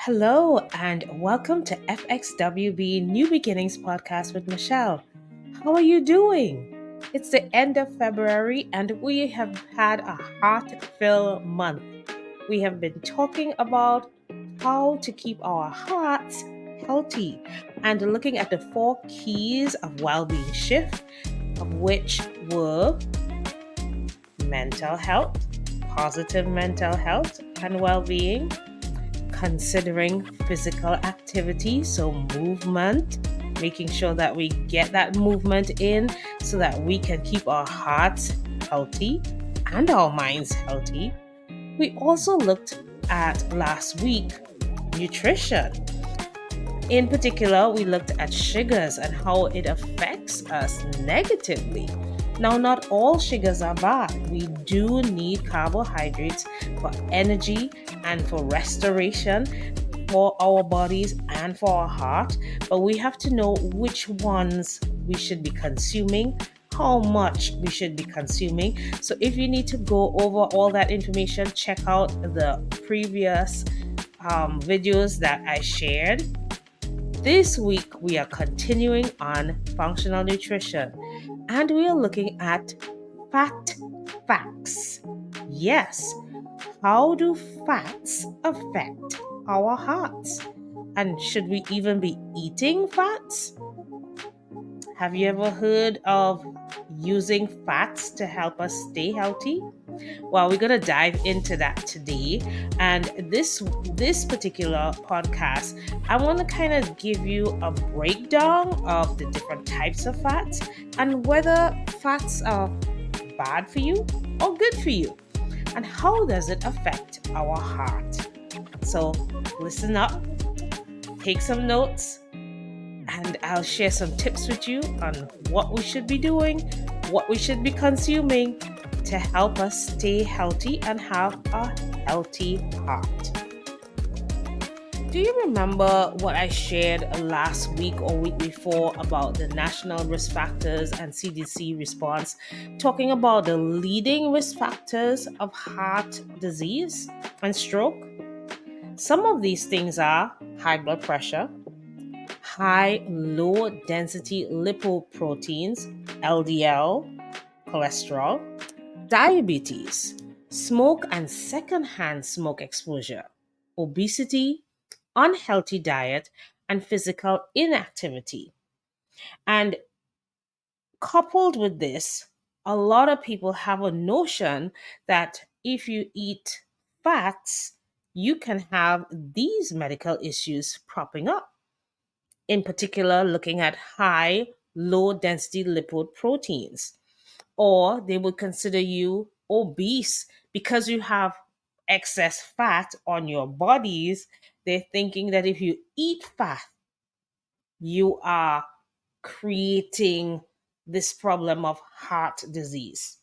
Hello, and welcome to FXWB New Beginnings podcast with Michelle. How are you doing? It's the end of February, and we have had a heart-filled month. We have been talking about how to keep our hearts healthy and looking at the four keys of well-being shift, of which were mental health, positive mental health, and well-being, considering physical activity, so movement, making sure that we get that movement in so that we can keep our hearts healthy and our minds healthy. We also looked at last week nutrition. In particular, we looked at sugars and how it affects us negatively. Now, not all sugars are bad. We do need carbohydrates for energy and for restoration for our bodies and for our heart, but we have to know which ones we should be consuming, how much we should be consuming. So if you need to go over all that information, check out the previous videos that I shared. This week, we are continuing on functional nutrition and we are looking at fat facts. Yes, how do fats affect our hearts? And should we even be eating fats? Have you ever heard of using fats to help us stay healthy? Well, we're going to dive into that today. And this particular podcast, I want to kind of give you a breakdown of the different types of fats and whether fats are bad for you or good for you, and how does it affect our heart. So listen up, take some notes, and I'll share some tips with you on what we should be doing, what we should be consuming to help us stay healthy and have a healthy heart. Do you remember what I shared last week or week before about the national risk factors and CDC response, talking about the leading risk factors of heart disease and stroke? Some of these things are high blood pressure, high low density lipoproteins, LDL, cholesterol, diabetes, smoke and secondhand smoke exposure, obesity, unhealthy diet, and physical inactivity. And coupled with this, a lot of people have a notion that if you eat fats, you can have these medical issues propping up. In particular, looking at high, low density lipid proteins, or they would consider you obese because you have excess fat on your bodies. They're thinking that if you eat fat, you are creating this problem of heart disease.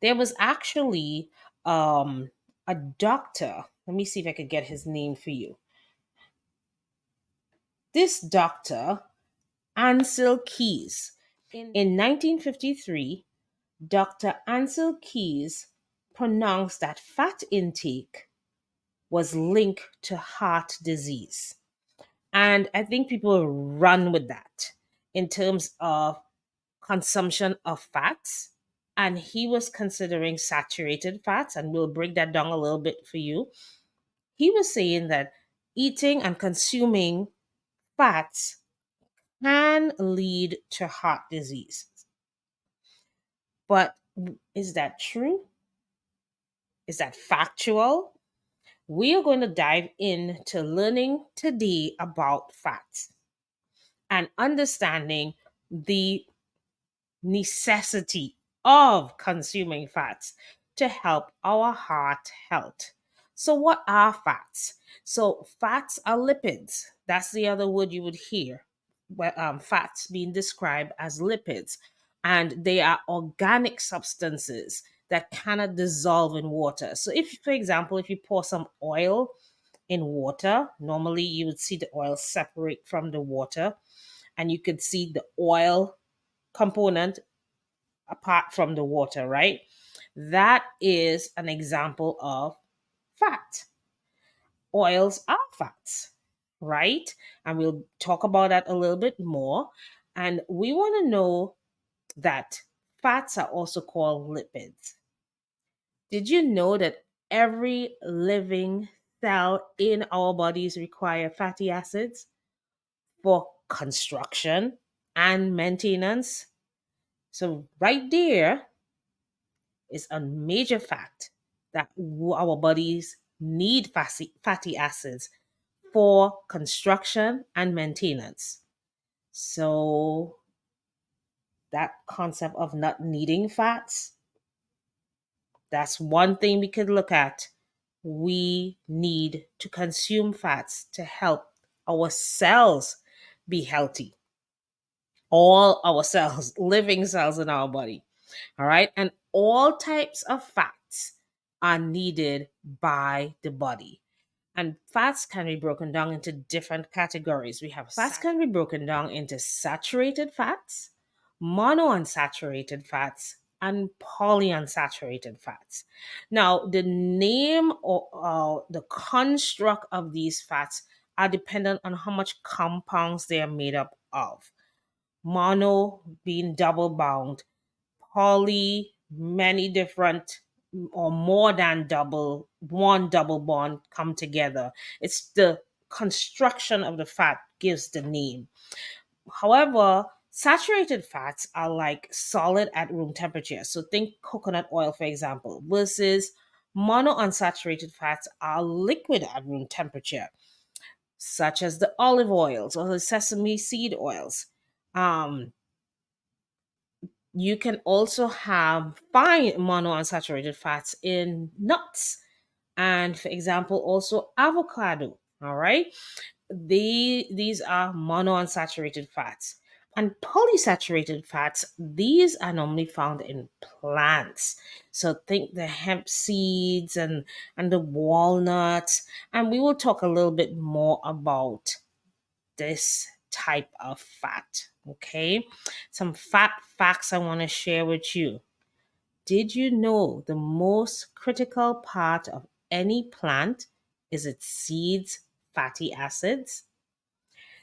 There was actually a doctor. Let me see if I could get his name for you. This doctor, Ansel Keys, in 1953, Dr. Ansel Keys pronounced that fat intake was linked to heart disease. And I think people run with that in terms of consumption of fats. And he was considering saturated fats, and we'll break that down a little bit for you. He was saying that eating and consuming fats can lead to heart disease. But is that true? Is that factual? We are going to dive into learning today about fats and understanding the necessity of consuming fats to help our heart health. So, what are fats? So, fats are lipids. That's the other word you would hear. Fats being described as lipids, and they are organic substances that cannot dissolve in water. So, if, for example, if you pour some oil in water, normally you would see the oil separate from the water, and you could see the oil component apart from the water, right? That is an example of fat. oils are fats, right? And we'll talk about that a little bit more. And we want to know that fats are also called lipids. Did you know that every living cell in our bodies require fatty acids for construction and maintenance? So right there is a major fact that our bodies need fatty acids for construction and maintenance. So that concept of not needing fats, that's one thing we could look at. We need to consume fats to help our cells be healthy. All our cells, living cells in our body. All right. And all types of fats are needed by the body. And fats can be broken down into different categories. We have fats can be broken down into saturated fats, monounsaturated fats, and polyunsaturated fats. Now, the name or the construct of these fats are dependent on how much compounds they are made up of. Mono being double bound, poly many different or more than double bond come together. It's the construction of the fat gives the name. However, saturated fats are like solid at room temperature. So think coconut oil, for example, versus monounsaturated fats are liquid at room temperature, such as the olive oils or the sesame seed oils. Um, you can also find monounsaturated fats in nuts, and for example also avocado. All right, these are monounsaturated fats. And polysaturated fats, these are normally found in plants. So think the hemp seeds and the walnuts. And we will talk a little bit more about this type of fat. Okay, some fat facts I want to share with you. Did you know the most critical part of any plant is its seeds fatty acids?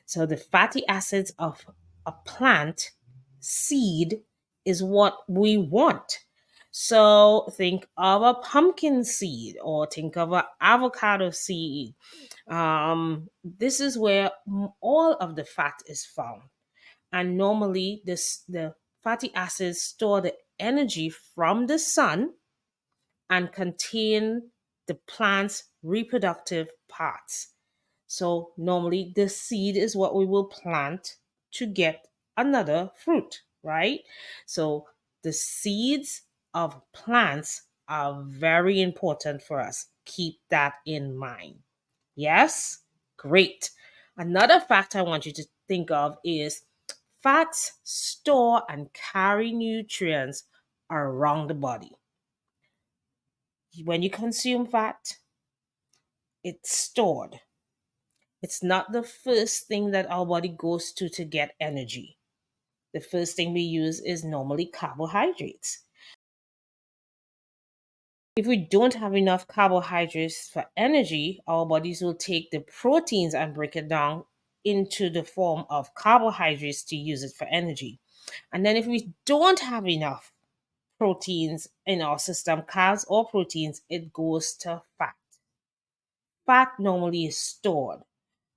So the fatty acids of a plant seed is what we want. So think of a pumpkin seed or think of an avocado seed. This is where all of the fat is found. And normally the fatty acids store the energy from the sun and contain the plant's reproductive parts. So normally the seed is what we will plant to get another fruit, right? So the seeds of plants are very important for us. Keep that in mind. Yes? Great. Another fact I want you to think of is fats store and carry nutrients around the body. When you consume fat, it's stored. It's not the first thing that our body goes to get energy. The first thing we use is normally carbohydrates. If we don't have enough carbohydrates for energy, our bodies will take the proteins and break it down into the form of carbohydrates to use it for energy. And then if we don't have enough proteins in our system, carbs or proteins, it goes to fat. Fat normally is stored.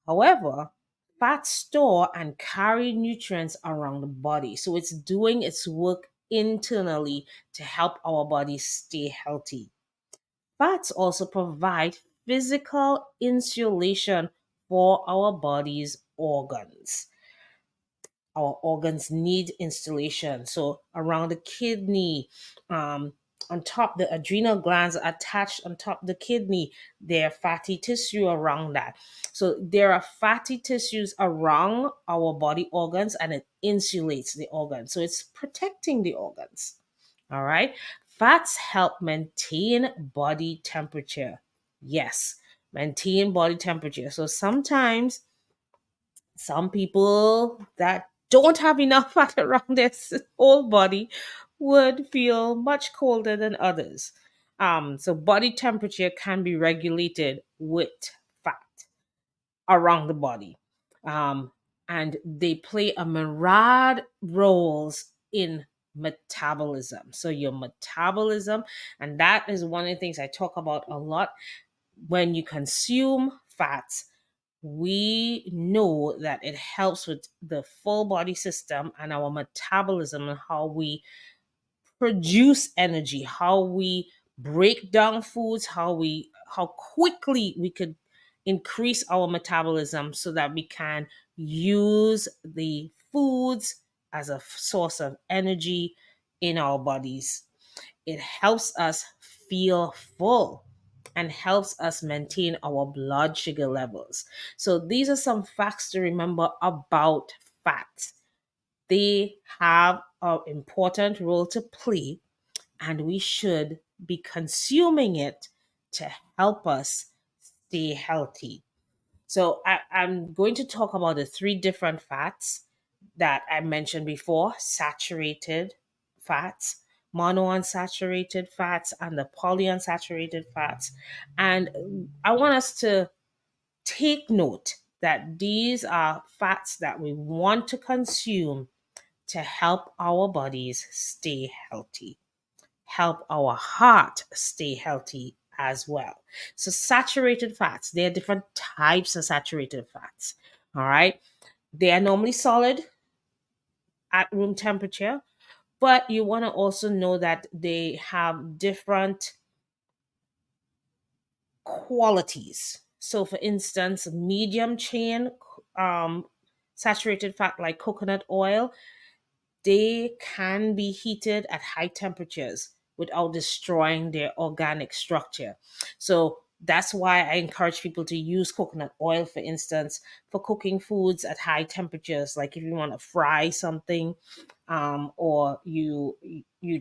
However, fats store and carry nutrients around the body. So it's doing its work internally to help our bodies stay healthy. Fats also provide physical insulation for our body's organs. Our organs need insulation. So around the kidney, on top, the adrenal glands are attached on top of the kidney. There are fatty tissue around that. So there are fatty tissues around our body organs and it insulates the organs. So it's protecting the organs. All right. Fats help maintain body temperature. Yes, maintain body temperature. So sometimes some people that don't have enough fat around their whole body would feel much colder than others. So body temperature can be regulated with around the body. Um, and they play a myriad roles in metabolism. So your metabolism, and that is one of the things I talk about a lot. When you consume fats, we know that it helps with the full body system and our metabolism and how we produce energy, how we break down foods, how quickly we could increase our metabolism so that we can use the foods as a source of energy in our bodies. It helps us feel full and helps us maintain our blood sugar levels. So these are some facts to remember about fats. They have an important role to play, and we should be consuming it to help us stay healthy. So I'm going to talk about the three different fats that I mentioned before: saturated fats, monounsaturated fats, and the polyunsaturated fats. And I want us to take note that these are fats that we want to consume to help our bodies stay healthy, help our heart stay healthy as well. So, saturated fats, there are different types of saturated fats. All right. They are normally solid at room temperature, but you want to also know that they have different qualities. So, for instance, medium chain um, saturated fat like coconut oil, they can be heated at high temperatures without destroying their organic structure. So that's why I encourage people to use coconut oil, for instance, for cooking foods at high temperatures. Like if you want to fry something, or you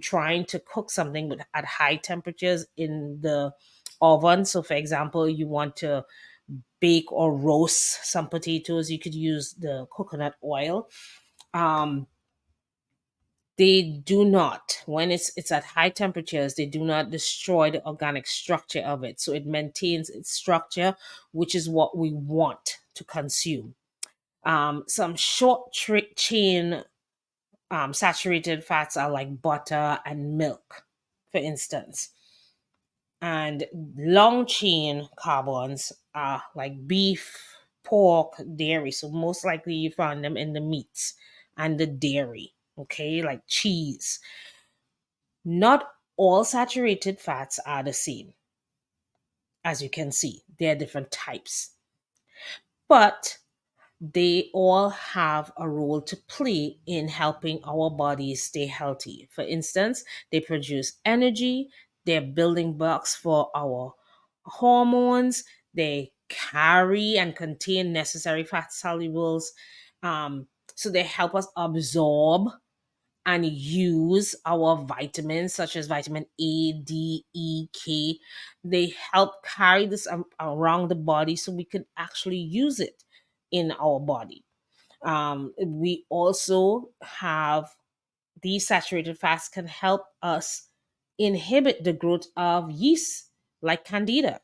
trying to cook something at high temperatures in the oven. So, for example, you want to bake or roast some potatoes, you could use the coconut oil. Um, they do not, when it's at high temperatures, they do not destroy the organic structure of it, so it maintains its structure, which is what we want to consume. Some chain saturated fats are like butter and milk, for instance. And long chain carbons are like beef, pork, dairy. So most likely you find them in the meats and the dairy, okay, like cheese. Not all saturated fats are the same. As you can see, there are different types, but they all have a role to play in helping our bodies stay healthy. For instance, they produce energy, they're building blocks for our hormones, they carry and contain necessary fat solubles. So they help us absorb and use our vitamins such as vitamin A, D, E, K. They help carry this around the body so we can actually use it in our body. We also have these saturated fats can help us inhibit the growth of yeast like candida.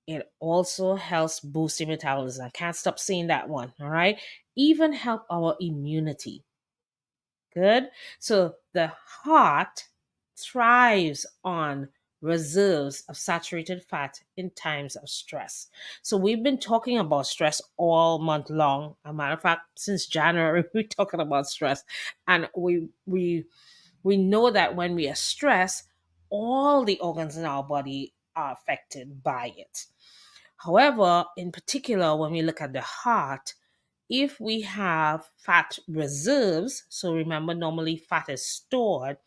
It also helps boost your metabolism. I can't stop saying that one. All right. Even help our immunity. Good. So the heart thrives on reserves of saturated fat in times of stress. So we've been talking about stress all month long. A matter of fact, since January, we're talking about stress. And we know that when we are stressed, all the organs in our body are affected by it. However, in particular, when we look at the heart, if we have fat reserves, so remember, normally fat is stored,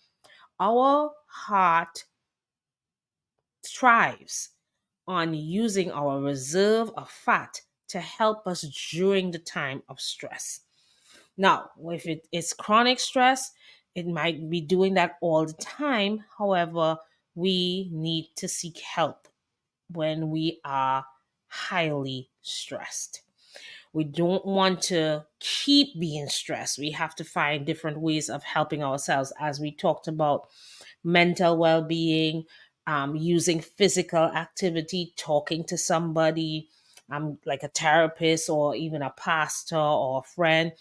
our heart thrives on using our reserve of fat to help us during the time of stress. Now, if it is chronic stress, it might be doing that all the time. However, we need to seek help when we are highly stressed. We don't want to keep being stressed. We have to find different ways of helping ourselves, as we talked about mental well being, using physical activity, talking to somebody, like a therapist or even a pastor or a friend,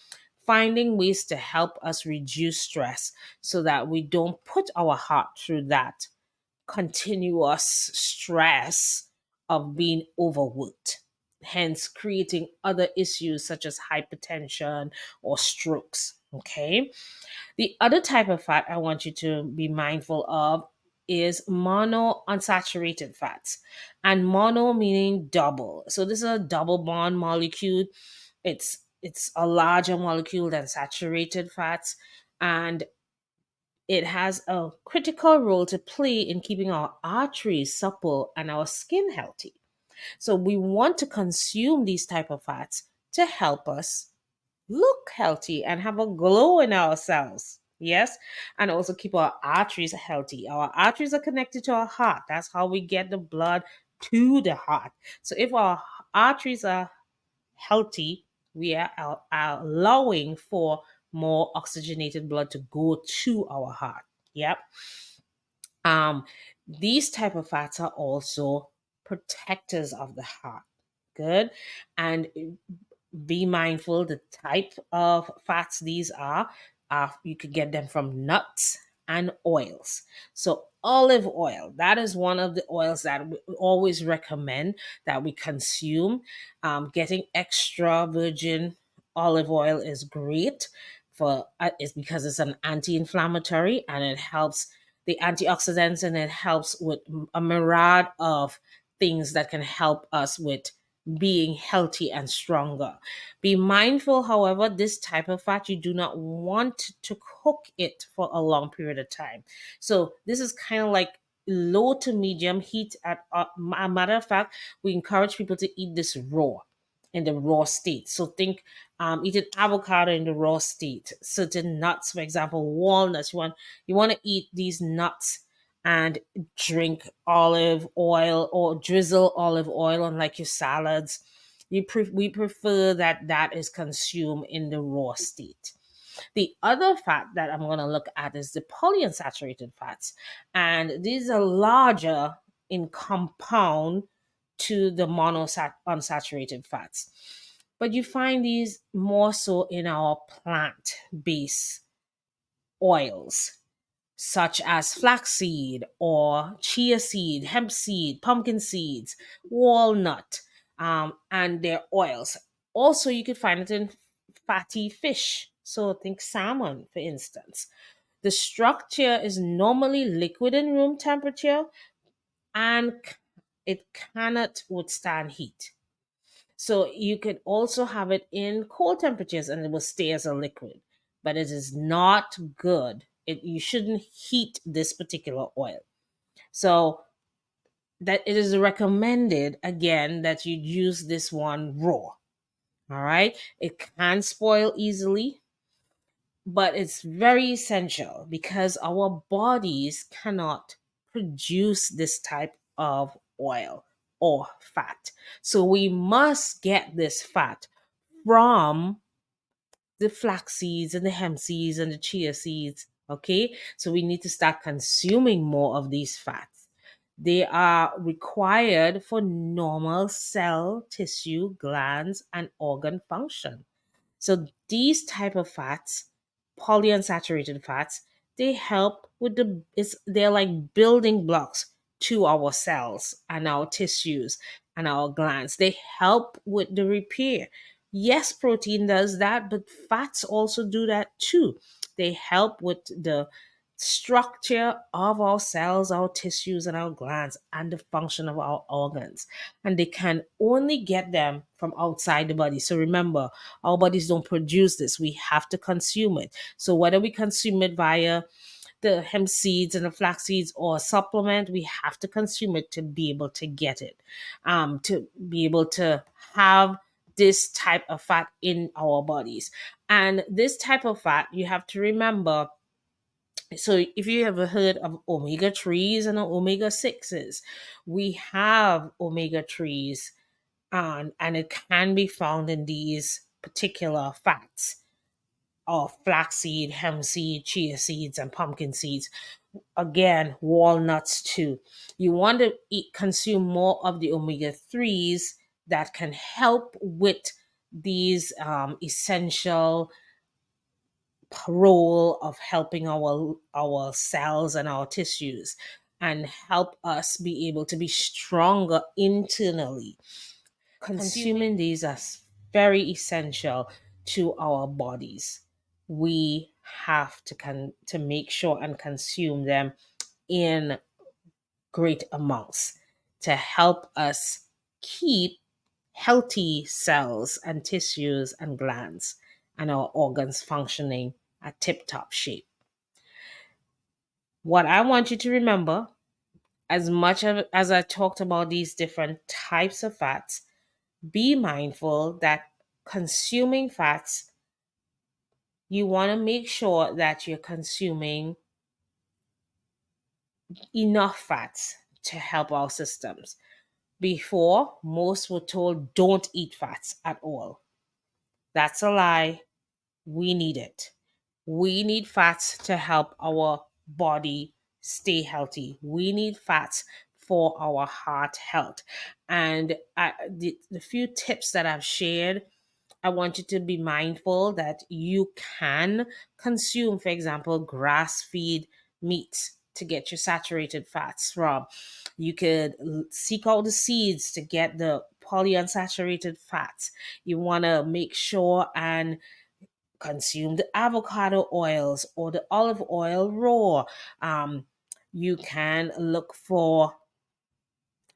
finding ways to help us reduce stress so that we don't put our heart through that continuous stress of being overworked, hence creating other issues such as hypertension or strokes. Okay. The other type of fat I want you to be mindful of is monounsaturated fats. And mono meaning double. So this is a double bond molecule. It's a larger molecule than saturated fats, and it has a critical role to play in keeping our arteries supple and our skin healthy. So we want to consume these type of fats to help us look healthy and have a glow in ourselves. Yes. And also keep our arteries healthy. Our arteries are connected to our heart. That's how we get the blood to the heart. So if our arteries are healthy, we are allowing for more oxygenated blood to go to our heart. Yep. Um, these type of fats are also protectors of the heart. Good. And be mindful the type of fats these are. You could get them from nuts and oils. So olive oil, that is one of the oils that we always recommend that we consume. Getting extra virgin olive oil is great for is because it's an anti-inflammatory and it helps the antioxidants, and it helps with a myriad of things that can help us with being healthy and stronger. Be mindful, however, this type of fat, you do not want to cook it for a long period of time. So this is kind of like low to medium heat. At a matter of fact, we encourage people to eat this raw, in the raw state. So think eat an avocado in the raw state. Certain nuts, for example, walnuts. You want to eat these nuts and drink olive oil or drizzle olive oil on like your salads. We prefer that is consumed in the raw state. The other fat that I'm going to look at is the polyunsaturated fats, and these are larger in compound to the monounsaturated fats, but you find these more so in our plant-based oils such as flaxseed or chia seed, hemp seed, pumpkin seeds, walnut, and their oils. Also, you could find it in fatty fish. So think salmon, for instance. The structure is normally liquid in room temperature, and it cannot withstand heat. So you could also have it in cold temperatures and it will stay as a liquid, but it is not good. You shouldn't heat this particular oil. So that it is recommended again that you use this one raw. All right. It can spoil easily, but it's very essential because our bodies cannot produce this type of oil or fat. So we must get this fat from the flax seeds and the hemp seeds and the chia seeds. Okay, so we need to start consuming more of these fats. They are required for normal cell, tissue, glands, and organ function. So these type of fats, polyunsaturated fats, they help with they're like building blocks to our cells and our tissues and our glands. They help with the repair. Yes, protein does that, but fats also do that too. They help with the structure of our cells, our tissues, and our glands, and the function of our organs. And they can only get them from outside the body. So remember, our bodies don't produce this. We have to consume it. So whether we consume it via the hemp seeds and the flax seeds or a supplement, we have to consume it to be able to get it, to be able to have this type of fat in our bodies. And this type of fat, you have to remember. So if you ever heard of omega 3s and omega 6s, we have omega 3s, and it can be found in these particular fats of flaxseed, hemp seed, chia seeds, and pumpkin seeds. Again, walnuts too. You want to consume more of the omega 3s that can help with these essential role of helping our cells and our tissues, and help us be able to be stronger internally. Consuming these are very essential to our bodies. We have to make sure and consume them in great amounts to help us keep healthy cells and tissues and glands and our organs functioning at tip top shape. What I want you to remember, as much as I talked about these different types of fats, be mindful that consuming fats, you want to make sure that you're consuming enough fats to help our systems. Before, most were told don't eat fats at all. That's a lie. We need it. We need fats to help our body stay healthy. We need fats for our heart health. And the few tips that I've shared, I want you to be mindful that you can consume, for example, grass feed meats to get your saturated fats from. You could seek out the seeds to get the polyunsaturated fats. You want to make sure and consume the avocado oils or the olive oil raw. You can look for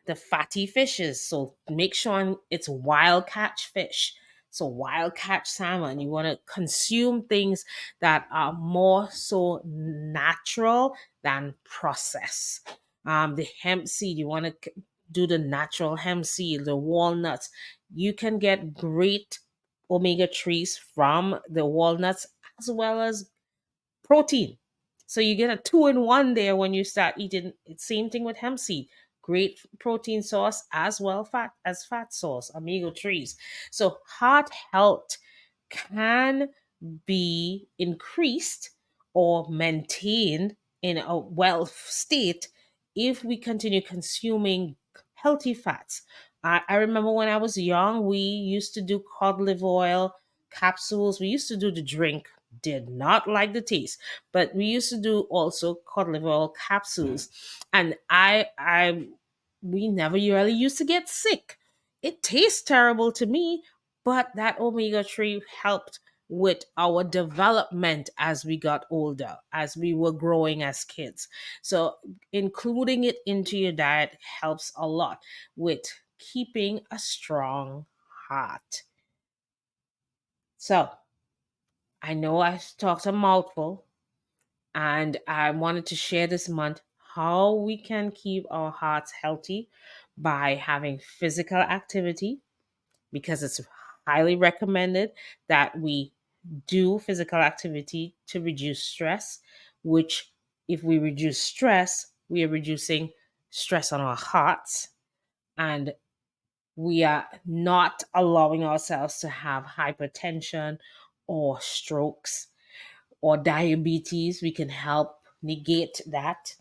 the fatty fishes. So make sure it's wild catch fish. So wild catch salmon. You want to consume things that are more so natural than processed. The hemp seed, you want to do the natural hemp seed, the walnuts. You can get great omega 3s from the walnuts as well as protein. So you get a two-in-one there when you start eating. Same thing with hemp seed. Great protein source as well fat source, omega 3s. So heart health can be increased or maintained in a well state if we continue consuming healthy fats. I remember when I was young, we used to do cod liver oil capsules. We used to do the drink, did not like the taste, but we used to do also cod liver oil capsules. And we never really used to get sick. It tastes terrible to me, but that omega 3 helped with our development as we got older, as we were growing as kids. So, including it into your diet helps a lot with keeping a strong heart. So, I know I've talked a mouthful, and I wanted to share this month how we can keep our hearts healthy by having physical activity, because it's highly recommended that we do physical activity to reduce stress, which, if we reduce stress, we are reducing stress on our hearts, and we are not allowing ourselves to have hypertension or strokes or diabetes. We can help negate that.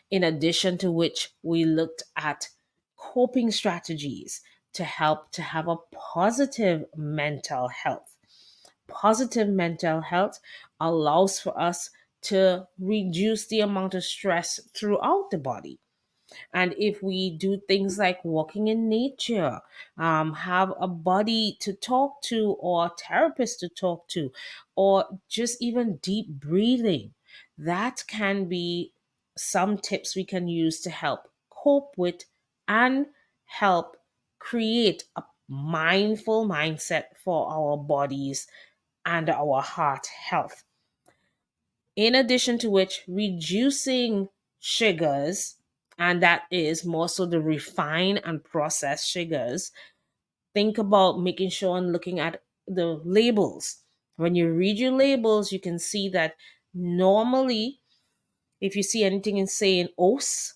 In addition to which, we looked at coping strategies to help to have a positive mental health. Positive mental health allows for us to reduce the amount of stress throughout the body. And if we do things like walking in nature, have a buddy to talk to or a therapist to talk to, or just even deep breathing, that can be some tips we can use to help cope with and help create a mindful mindset for our bodies and our heart health. In addition to which, reducing sugars, and that is more so the refined and processed sugars. Think about making sure and looking at the labels. When you read your labels, you can see that normally, if you see anything in saying OS,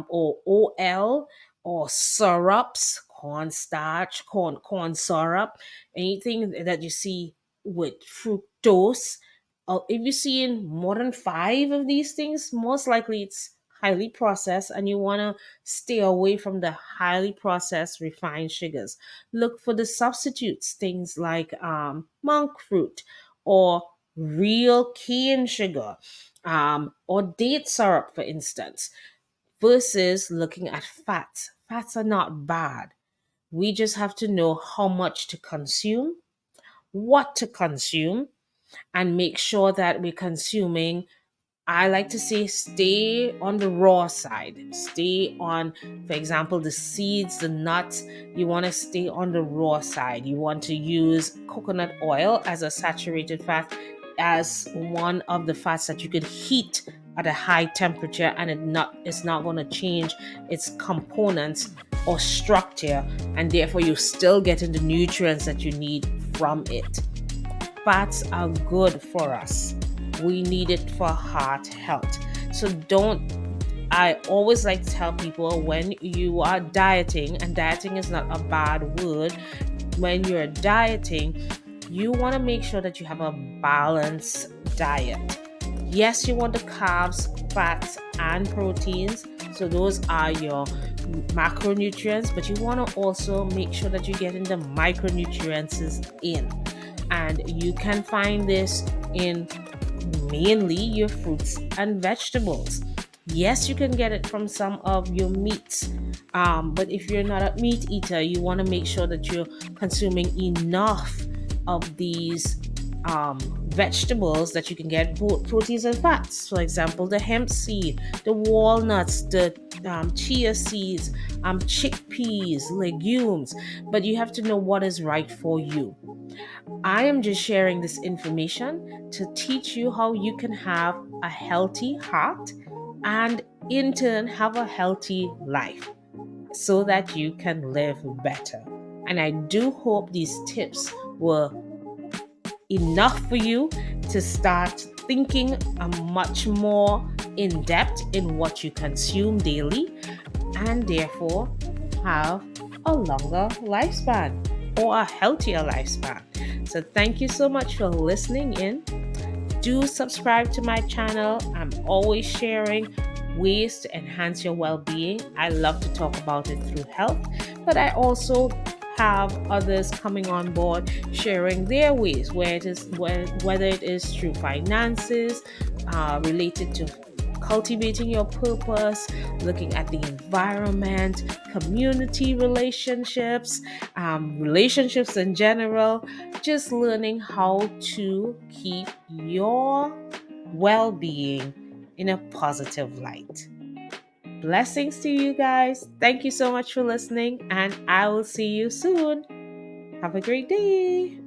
or OL, or syrups, cornstarch, corn syrup, anything that you see with fructose, if you see in more than five of these things, most likely it's highly processed, and you want to stay away from the highly processed refined sugars. Look for the substitutes, things like monk fruit or real cane sugar, or date syrup, for instance, versus looking at fats. Fats are not bad. We just have to know how much to consume, what to consume, and make sure that we're consuming. I like to say stay on the raw side. Stay on, for example, the seeds, the nuts. You want to stay on the raw side. You want to use coconut oil as a saturated fat, as one of the fats that you could heat at a high temperature, and it's not going to change its components or structure, and therefore you're still getting the nutrients that you need from it. Fats are good for us. We need it for heart health. So I always like to tell people, when you are dieting, and dieting is not a bad word, when you're dieting, you want to make sure that you have a balanced diet. Yes, you want the carbs, fats, and proteins. So those are your macronutrients, but you want to also make sure that you're getting the micronutrients in. And you can find this in mainly your fruits and vegetables. Yes, you can get it from some of your meats, but if you're not a meat eater, you want to make sure that you're consuming enough of these vegetables that you can get both proteins and fats. For example, the hemp seed, the walnuts, the chia seeds, chickpeas, legumes. But you have to know what is right for you. I am just sharing this information to teach you how you can have a healthy heart and in turn have a healthy life so that you can live better. And I do hope these tips were enough for you to start thinking a much more in depth in what you consume daily, and therefore have a longer lifespan or a healthier lifespan. So thank you so much for listening in. Do subscribe to my channel. I'm always sharing ways to enhance your well-being. I love to talk about it through health, but I also have others coming on board sharing their ways, whether it is through finances, related to cultivating your purpose, looking at the environment, community relationships, relationships in general, just learning how to keep your well being in a positive light. Blessings to you guys. Thank you so much for listening, and I will see you soon. Have a great day.